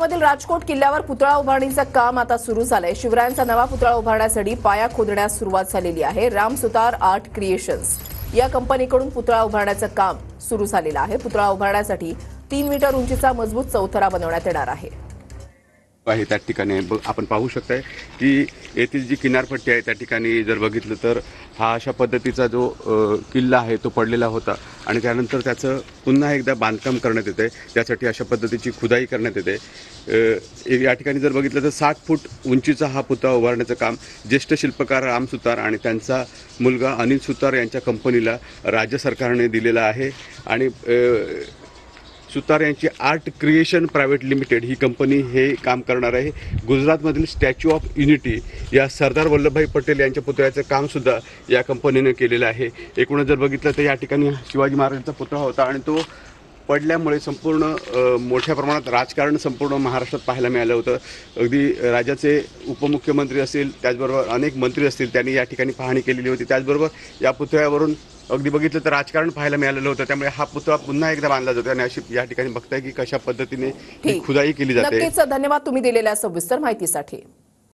गुजरातमधील राजकोट किल्ल्यावर पुतळा उभारणीचं काम आता सुरू झालंय। शिवरायांचा नवा पुतळा उभारण्यासाठी पाया खोदण्यास सुरुवात झालेली आहे। राम सुतार आर्ट क्रिएशन्स या कंपनीकडून पुतळा उभारण्याचं काम सुरू झालेलं आहे। पुतळा उभारण्यासाठी 3 मीटर उंचीचा मजबूत चौथरा बनवण्यात येणार आहे। त्या ठिकाणी आपण पाहू शकताय की येथील जी किनारपट्टी आहे त्या ठिकाणी जर बघितलं तर हा अशा पद्धतीचा जो किल्ला आहे तो पडलेला होता आणि त्यानंतर त्याचं पुन्हा एकदा बांधकाम करण्यात येते। त्यासाठी अशा पद्धतीची खुदाई करण्यात येते। या ठिकाणी जर बघितलं तर 60 फूट उंचीचा हा पुतळा उभारण्याचं काम ज्येष्ठ शिल्पकार राम सुतार आणि त्यांचा मुलगा अनिल सुतार यांच्या कंपनीला राज्य सरकारने दिलेला आहे आणि सुतार यांची आर्ट क्रिएशन प्रायव्हेट लिमिटेड ही कंपनी हे काम करणार आहे। गुजरातमधील स्टॅच्यू ऑफ युनिटी या सरदार वल्लभभाई पटेल यांच्या पुतळ्याचं कामसुद्धा या कंपनीने केलेलं आहे। एकूणच जर बघितलं तर या ठिकाणी शिवाजी महाराजांचा पुतळा होता आणि तो पडल्यामुळे संपूर्ण मोठ्या प्रमाणात राजकारण संपूर्ण महाराष्ट्रात पाहायला मिळालं होतं। अगदी राज्याचे उपमुख्यमंत्री असतील, त्याचबरोबर अनेक मंत्री असतील, त्यांनी या ठिकाणी पाहणी केलेली होती। त्याचबरोबर या पुतळ्यावरून अगदी बघितलं तर राजकारण पाहायला मिळालेलं होतं। त्यामुळे हा पुतळा पुन्हा एकदा बांधला जातो आणि अशी या ठिकाणी बघताय की कशा पद्धतीने ही खुदाई केली जाते। नक्कीच धन्यवाद तुम्ही दिलेल्या सविस्तर माहितीसाठी।